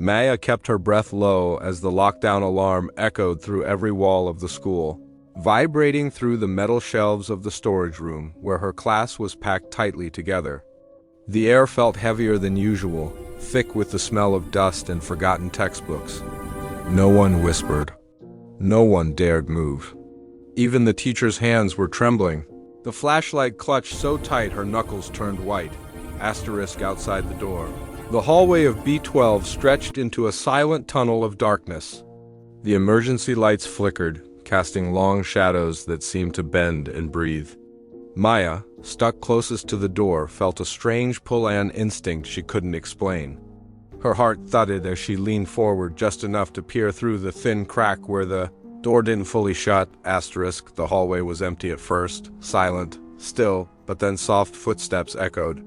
Maya kept her breath low as the lockdown alarm echoed through every wall of the school, vibrating through the metal shelves of the storage room where her class was packed tightly together. The air felt heavier than usual, thick with the smell of dust and forgotten textbooks. No one whispered. No one dared move. Even the teacher's hands were trembling, the flashlight clutched so tight her knuckles turned white. Asterisk outside the door. The hallway of B12 stretched into a silent tunnel of darkness. The emergency lights flickered, casting long shadows that seemed to bend and breathe. Maya, stuck closest to the door, felt a strange pull-an instinct she couldn't explain. Her heart thudded as she leaned forward just enough to peer through the thin crack where the door didn't fully shut. Asterisk, the hallway was empty at first, silent, still, but then soft footsteps echoed.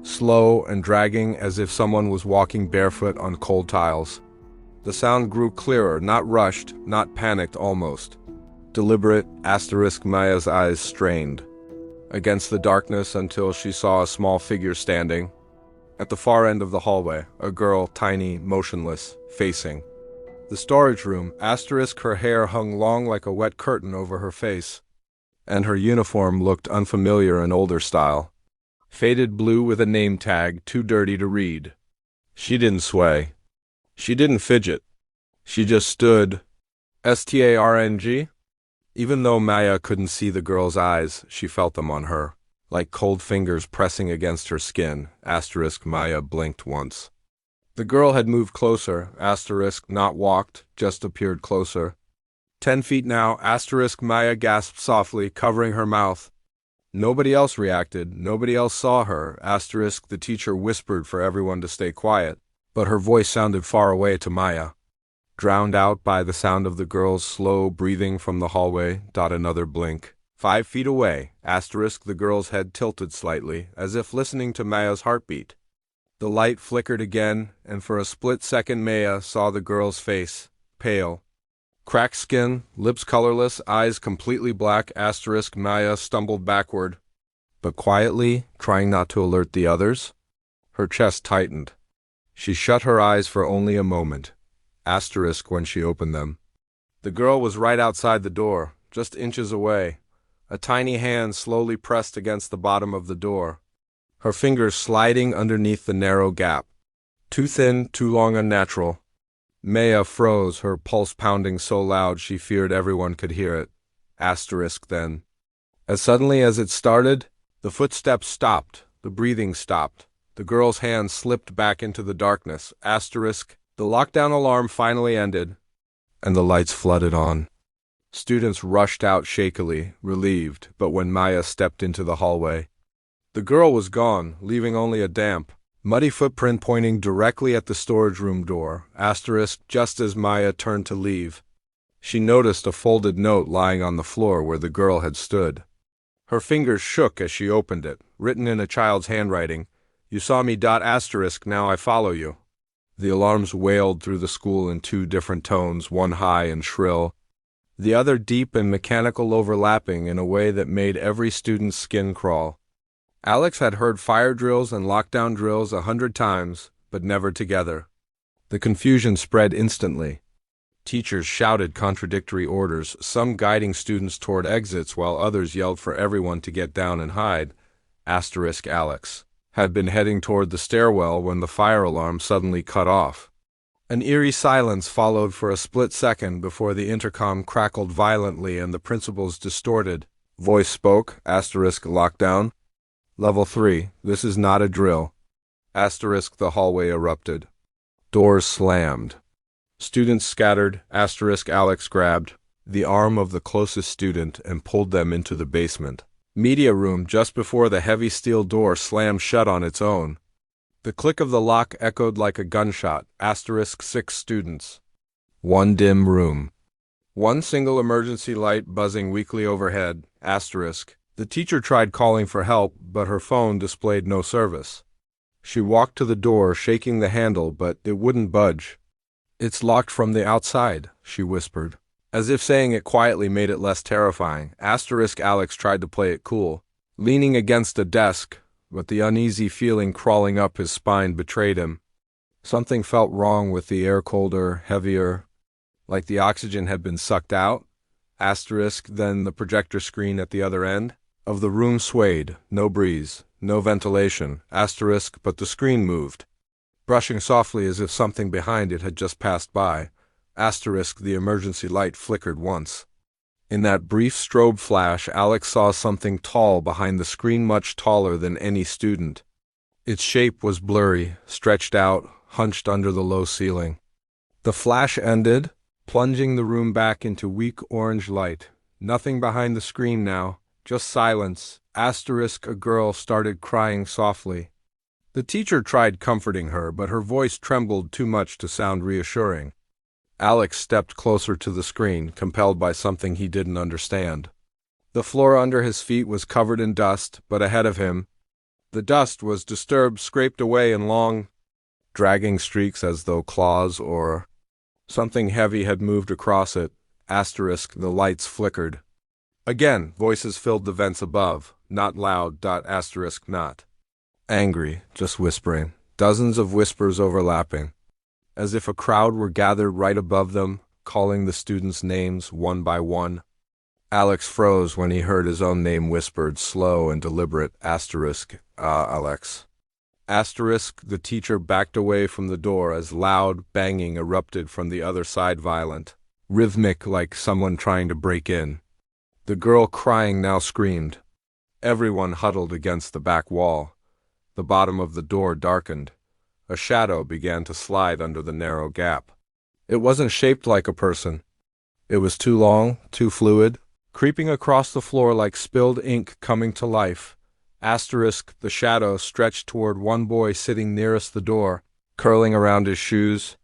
Slow and dragging as if someone was walking barefoot on cold tiles. The sound grew clearer, not rushed, not panicked almost. Deliberate. Asterisk, Maya's eyes strained against the darkness until she saw a small figure standing. At the far end of the hallway, a girl, tiny, motionless, facing the storage room. Asterisk, her hair hung long like a wet curtain over her face, and her uniform looked unfamiliar and older style. Faded blue with a name tag too dirty to read. She didn't sway. She didn't fidget. She just stood. Starng? Even though Maya couldn't see the girl's eyes, she felt them on her, like cold fingers pressing against her skin. Asterisk, Maya blinked once. The girl had moved closer. Asterisk, not walked, just appeared closer. 10 feet now. Asterisk, Maya gasped softly, covering her mouth. Nobody else reacted. Nobody else saw her. Asterisk, the teacher whispered for everyone to stay quiet, but her voice sounded far away to Maya, drowned out by the sound of the girl's slow breathing from the hallway. Another blink. 5 feet away. Asterisk, the girl's head tilted slightly, as if listening to Maya's heartbeat. The light flickered again, and for a split second Maya saw the girl's face, pale. Cracked skin, lips colorless, eyes completely black. Asterisk, Maya stumbled backward, but quietly, trying not to alert the others. Her chest tightened. She shut her eyes for only a moment. Asterisk, when she opened them. The girl was right outside the door, just inches away. A tiny hand slowly pressed against the bottom of the door, her fingers sliding underneath the narrow gap. Too thin, too long, unnatural. Maya froze, her pulse pounding so loud she feared everyone could hear it. Asterisk then. As suddenly as it started, the footsteps stopped, the breathing stopped. The girl's hand slipped back into the darkness. Asterisk. The lockdown alarm finally ended, and the lights flooded on. Students rushed out shakily, relieved, but when Maya stepped into the hallway, the girl was gone, leaving only a damp, muddy footprint pointing directly at the storage room door. Asterisk, just as Maya turned to leave, she noticed a folded note lying on the floor where the girl had stood. Her fingers shook as she opened it, written in a child's handwriting. "You saw me. Asterisk, now I follow you." The alarms wailed through the school in 2 different tones, one high and shrill, the other deep and mechanical, overlapping in a way that made every student's skin crawl. Alex had heard fire drills and lockdown drills 100 times, but never together. The confusion spread instantly. Teachers shouted contradictory orders, some guiding students toward exits while others yelled for everyone to get down and hide. Asterisk, Alex had been heading toward the stairwell when the fire alarm suddenly cut off. An eerie silence followed for a split second before the intercom crackled violently and the principal's distorted voice spoke. Asterisk, lockdown. Level 3, this is not a drill. Asterisk, the hallway erupted. Doors slammed. Students scattered. Asterisk, Alex grabbed the arm of the closest student and pulled them into the basement media room just before the heavy steel door slammed shut on its own. The click of the lock echoed like a gunshot. Asterisk, 6 students. One dim room. One single emergency light buzzing weakly overhead. Asterisk. The teacher tried calling for help, but her phone displayed no service. She walked to the door, shaking the handle, but it wouldn't budge. "It's locked from the outside," she whispered, as if saying it quietly made it less terrifying. Asterisk, Alex tried to play it cool, leaning against a desk, but the uneasy feeling crawling up his spine betrayed him. Something felt wrong with the air, colder, heavier, like the oxygen had been sucked out. Asterisk, then the projector screen at the other end of the room swayed. No breeze, no ventilation. Asterisk, but the screen moved, brushing softly as if something behind it had just passed by. Asterisk, the emergency light flickered once. In that brief strobe flash, Alex saw something tall behind the screen, much taller than any student. Its shape was blurry, stretched out, hunched under the low ceiling. The flash ended, plunging the room back into weak orange light. Nothing behind the screen now, just silence. Asterisk, a girl started crying softly. The teacher tried comforting her, but her voice trembled too much to sound reassuring. Alex stepped closer to the screen, compelled by something he didn't understand. The floor under his feet was covered in dust, but ahead of him, the dust was disturbed, scraped away in long, dragging streaks as though claws or something heavy had moved across it. Asterisk, the lights flickered. Again, voices filled the vents above, not loud. Asterisk, not angry, just whispering. Dozens of whispers overlapping, as if a crowd were gathered right above them, calling the students' names one by one. Alex froze when he heard his own name whispered, slow and deliberate. Asterisk, Alex. Asterisk, the teacher backed away from the door as loud banging erupted from the other side, violent, rhythmic, like someone trying to break in. The girl crying now screamed. Everyone huddled against the back wall. The bottom of the door darkened. A shadow began to slide under the narrow gap. It wasn't shaped like a person. It was too long, too fluid, creeping across the floor like spilled ink coming to life. Asterisk, the shadow stretched toward one boy sitting nearest the door, curling around his shoes.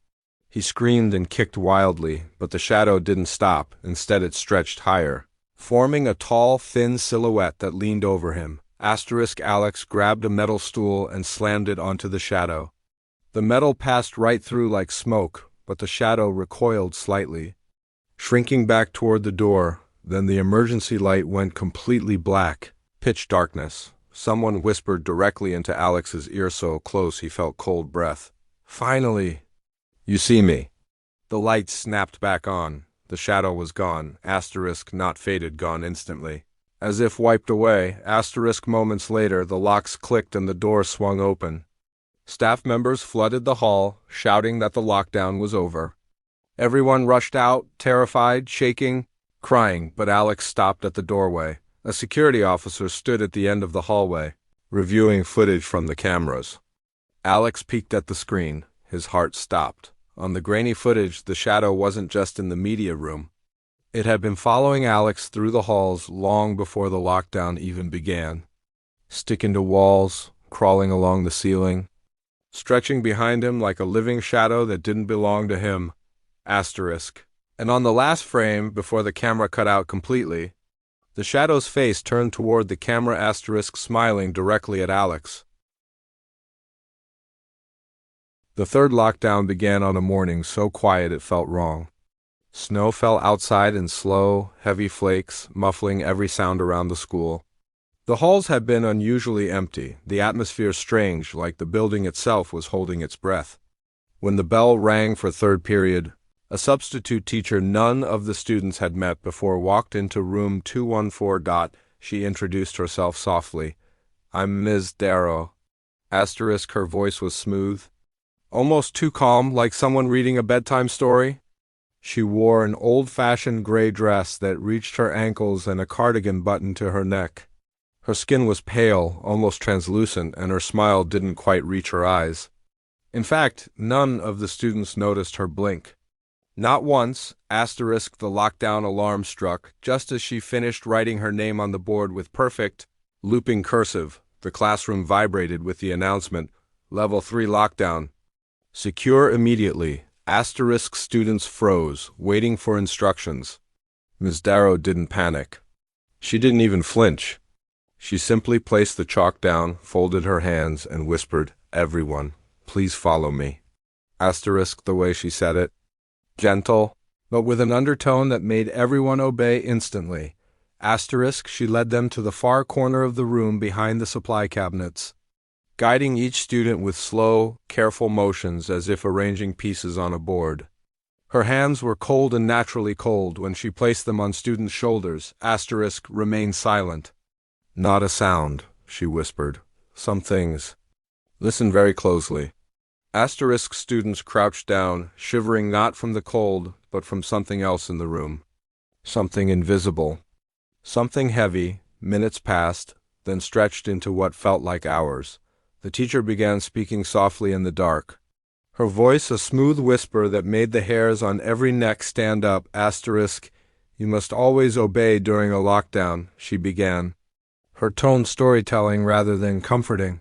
He screamed and kicked wildly, but the shadow didn't stop. Instead, it stretched higher, forming a tall, thin silhouette that leaned over him. Asterisk, Alex grabbed a metal stool and slammed it onto the shadow. The metal passed right through like smoke, but the shadow recoiled slightly, shrinking back toward the door. Then the emergency light went completely black. Pitch darkness. Someone whispered directly into Alex's ear, so close he felt cold breath. Finally! You see me. The light snapped back on. The shadow was gone. Asterisk, not faded, gone instantly. As if wiped away. Asterisk, moments later, the locks clicked and the door swung open. Staff members flooded the hall, shouting that the lockdown was over. Everyone rushed out, terrified, shaking, crying, but Alex stopped at the doorway. A security officer stood at the end of the hallway, reviewing footage from the cameras. Alex peeked at the screen. His heart stopped. On the grainy footage, the shadow wasn't just in the media room. It had been following Alex through the halls long before the lockdown even began. Sticking to walls, crawling along the ceiling, stretching behind him like a living shadow that didn't belong to him. Asterisk. And on the last frame, before the camera cut out completely, the shadow's face turned toward the camera. Asterisk, smiling directly at Alex. The third lockdown began on a morning so quiet it felt wrong. Snow fell outside in slow, heavy flakes, muffling every sound around the school. The halls had been unusually empty, the atmosphere strange, like the building itself was holding its breath. When the bell rang for third period, a substitute teacher none of the students had met before walked into room 214. She introduced herself softly. I'm Ms. Darrow. Asterisk, her voice was smooth, almost too calm, like someone reading a bedtime story. She wore an old-fashioned gray dress that reached her ankles and a cardigan buttoned to her neck. Her skin was pale, almost translucent, and her smile didn't quite reach her eyes. In fact, none of the students noticed her blink. Not once. Asterisk, the lockdown alarm struck, just as she finished writing her name on the board with perfect, looping cursive. The classroom vibrated with the announcement, Level 3 lockdown. Secure immediately. Asterisk, students froze, waiting for instructions. Ms. Darrow didn't panic. She didn't even flinch. She simply placed the chalk down, folded her hands, and whispered, Everyone, please follow me. Asterisk, the way she said it. Gentle, but with an undertone that made everyone obey instantly. Asterisk, she led them to the far corner of the room behind the supply cabinets. guiding each student with slow, careful motions as if arranging pieces on a board. Her hands were cold and naturally cold when she placed them on students' shoulders. Remained silent. Not a sound, she whispered. Some things. Listen very closely. Students crouched down, shivering not from the cold, but from something else in the room. Something invisible. Something heavy. Minutes passed, then stretched into what felt like hours. The teacher began speaking softly in the dark. Her voice a smooth whisper that made the hairs on every neck stand up. You must always obey during a lockdown, she began. Her tone storytelling rather than comforting.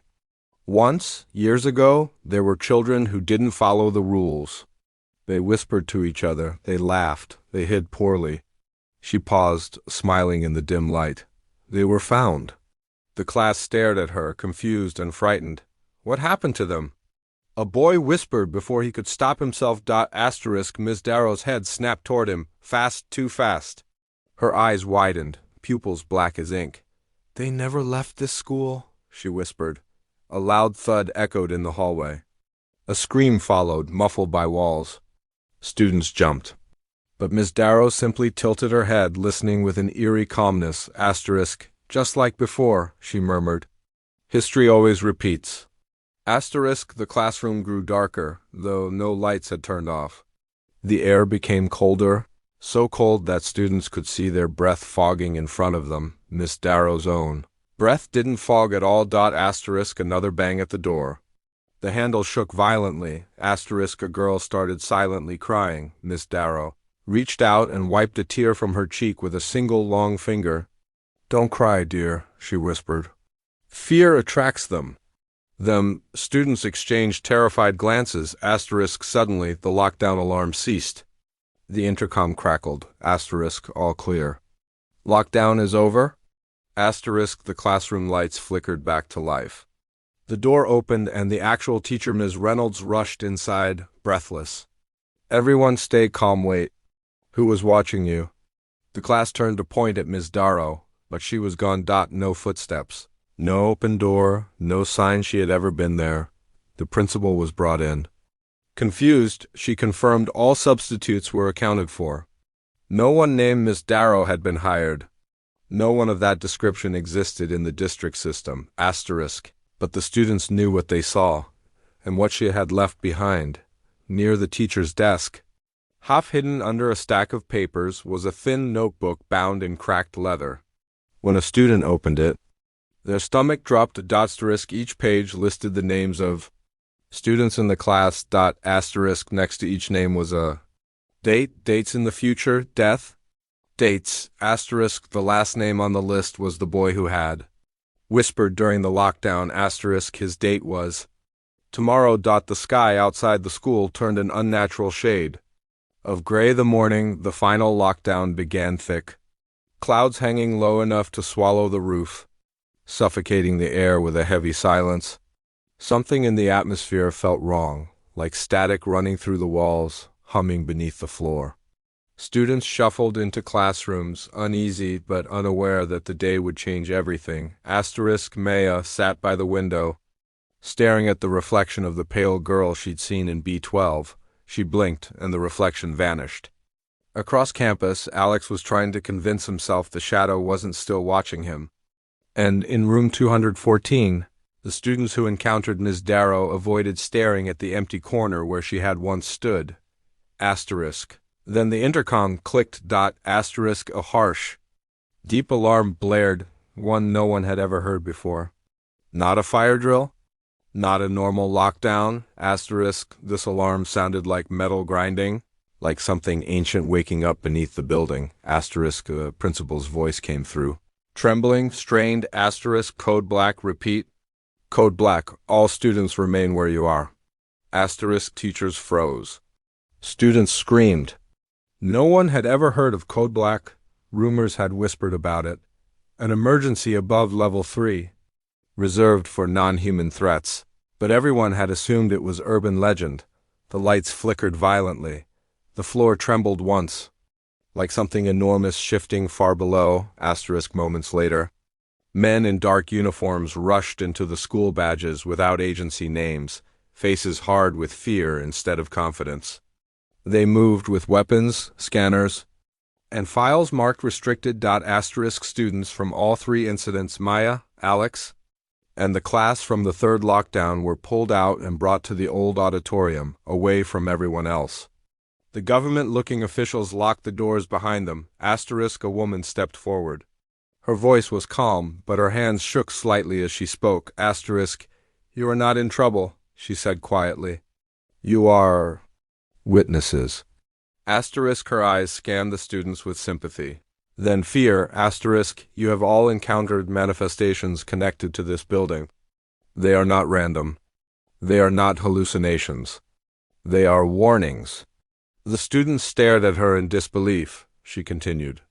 Once, years ago, there were children who didn't follow the rules. They whispered to each other, they laughed, they hid poorly. She paused, smiling in the dim light. They were found. The class stared at her, confused and frightened. What happened to them? A boy whispered before he could stop himself. Miss Darrow's head snapped toward him, fast, too fast. Her eyes widened, pupils black as ink. They never left this school, she whispered. A loud thud echoed in the hallway. A scream followed, muffled by walls. Students jumped. But Miss Darrow simply tilted her head, listening with an eerie calmness. Just like before, she murmured. History always repeats. The classroom grew darker, though no lights had turned off. The air became colder, so cold that students could see their breath fogging in front of them, Miss Darrow's own. Breath didn't fog at all. Another bang at the door. The handle shook violently. A girl started silently crying. Miss Darrow reached out and wiped a tear from her cheek with a single long finger. Don't cry, dear, she whispered. Fear attracts them. Students exchanged terrified glances. Suddenly, the lockdown alarm ceased. The intercom crackled. All clear. Lockdown is over? The classroom lights flickered back to life. The door opened and the actual teacher, Ms. Reynolds, rushed inside, breathless. Everyone stay calm. Wait. Who was watching you? The class turned to point at Ms. Darrow, but she was gone. No footsteps. No open door, no sign she had ever been there. The principal was brought in. Confused, she confirmed all substitutes were accounted for. No one named Miss Darrow had been hired. No one of that description existed in the district system. But the students knew what they saw, and what she had left behind. Near the teacher's desk, half hidden under a stack of papers, was a thin notebook bound in cracked leather. When a student opened it, their stomach dropped. Each page listed the names of students in the class. Next to each name was a date, dates in the future, death, dates, the last name on the list was the boy who had whispered during the lockdown, his date was tomorrow. The sky outside the school turned an unnatural shade of gray. The morning the final lockdown began, thick clouds hanging low enough to swallow the roof, suffocating the air with a heavy silence. Something in the atmosphere felt wrong, like static running through the walls, humming beneath the floor. Students shuffled into classrooms, uneasy but unaware that the day would change everything. Maya sat by the window, staring at the reflection of the pale girl she'd seen in B12. She blinked, and the reflection vanished. Across campus, Alex was trying to convince himself the shadow wasn't still watching him. And in room 214, the students who encountered Ms. Darrow avoided staring at the empty corner where she had once stood. Then the intercom clicked. A harsh, deep alarm blared, one no one had ever heard before. Not a fire drill? Not a normal lockdown? This alarm sounded like metal grinding, like something ancient waking up beneath the building. The principal's voice came through. Trembling, strained, code black, repeat. Code black, all students remain where you are. Teachers froze. Students screamed. No one had ever heard of code black. Rumors had whispered about it. An emergency above level 3, reserved for non-human threats. But everyone had assumed it was urban legend. The lights flickered violently. The floor trembled once, like something enormous shifting far below. Moments later, Men in dark uniforms rushed into the school badges without agency names, faces hard with fear instead of confidence. They moved with weapons, scanners, and files marked restricted. Students from all three incidents, Maya, Alex, and the class from the third lockdown, were pulled out and brought to the old auditorium, away from everyone else. The government-looking officials locked the doors behind them. A woman stepped forward. Her voice was calm, but her hands shook slightly as she spoke. You are not in trouble, she said quietly. You are witnesses. Her eyes scanned the students with sympathy. Then fear. You have all encountered manifestations connected to this building. They are not random. They are not hallucinations. They are warnings. The students stared at her in disbelief. She continued.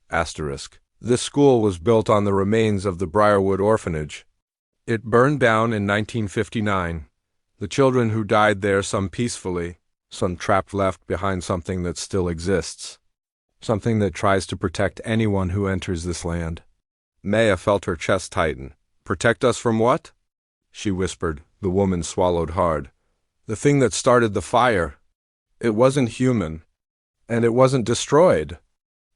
This school was built on the remains of the Briarwood orphanage. It burned down in 1959. The children who died there, some peacefully, some trapped, left behind something that still exists. Something that tries to protect anyone who enters this land. Maya felt her chest tighten. Protect us from what? She whispered. The woman swallowed hard. The thing that started the fire. It wasn't human. And it wasn't destroyed.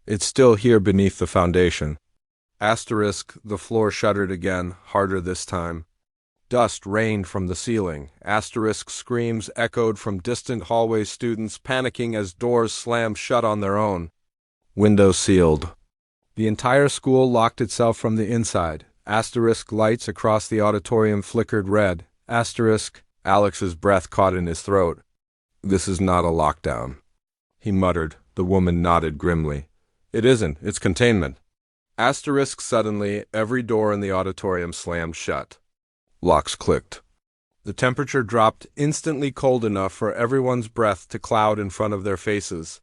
It's still here beneath the foundation. The floor shuddered again, harder this time. Dust rained from the ceiling. Screams echoed from distant hallways, students panicking as doors slammed shut on their own. Windows sealed. The entire school locked itself from the inside. Lights across the auditorium flickered red. Alex's breath caught in his throat. This is not a lockdown, he muttered. The woman nodded grimly. It isn't, it's containment. Suddenly, every door in the auditorium slammed shut. Locks clicked. The temperature dropped, instantly cold enough for everyone's breath to cloud in front of their faces.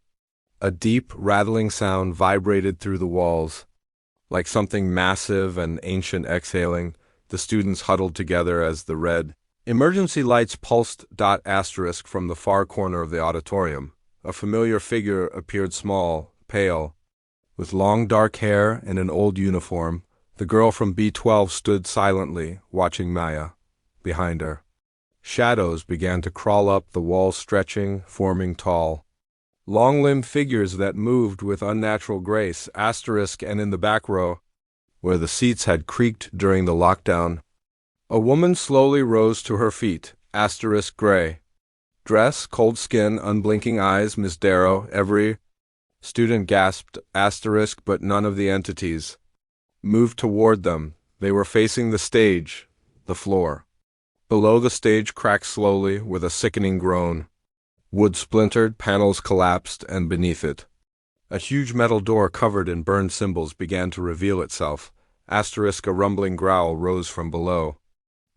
A deep, rattling sound vibrated through the walls. Like something massive and ancient exhaling, the students huddled together as the red emergency lights pulsed. From the far corner of the auditorium, a familiar figure appeared, small, pale, with long dark hair and an old uniform. The girl from B12 stood silently, watching Maya. Behind her, shadows began to crawl up the wall, stretching, forming tall, long-limbed figures that moved with unnatural grace. And in the back row, where the seats had creaked during the lockdown, a woman slowly rose to her feet. Gray dress, cold skin, unblinking eyes. Miss Darrow. Every student gasped. But none of the entities moved toward them. They were facing the stage, the floor. Below, the stage cracked slowly with a sickening groan. Wood splintered, panels collapsed, and beneath it, a huge metal door covered in burned symbols began to reveal itself. A rumbling growl rose from below,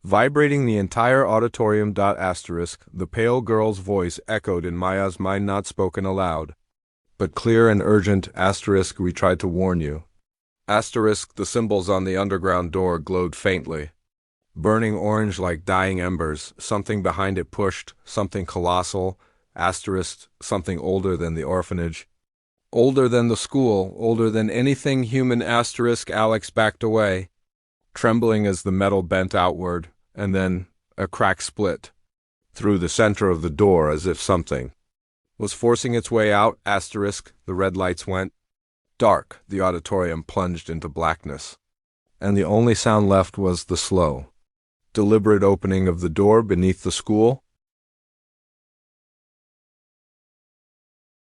vibrating the entire auditorium. The pale girl's voice echoed in Maya's mind, not spoken aloud, but clear and urgent. We tried to warn you. The symbols on the underground door glowed faintly, burning orange like dying embers. Something behind it pushed, something colossal. Something older than the orphanage. Older than the school, older than anything human. Alex backed away, trembling as the metal bent outward, and then a crack split through the center of the door as if something was forcing its way out. The red lights went dark. The auditorium plunged into blackness, and the only sound left was the slow, deliberate opening of the door beneath the school.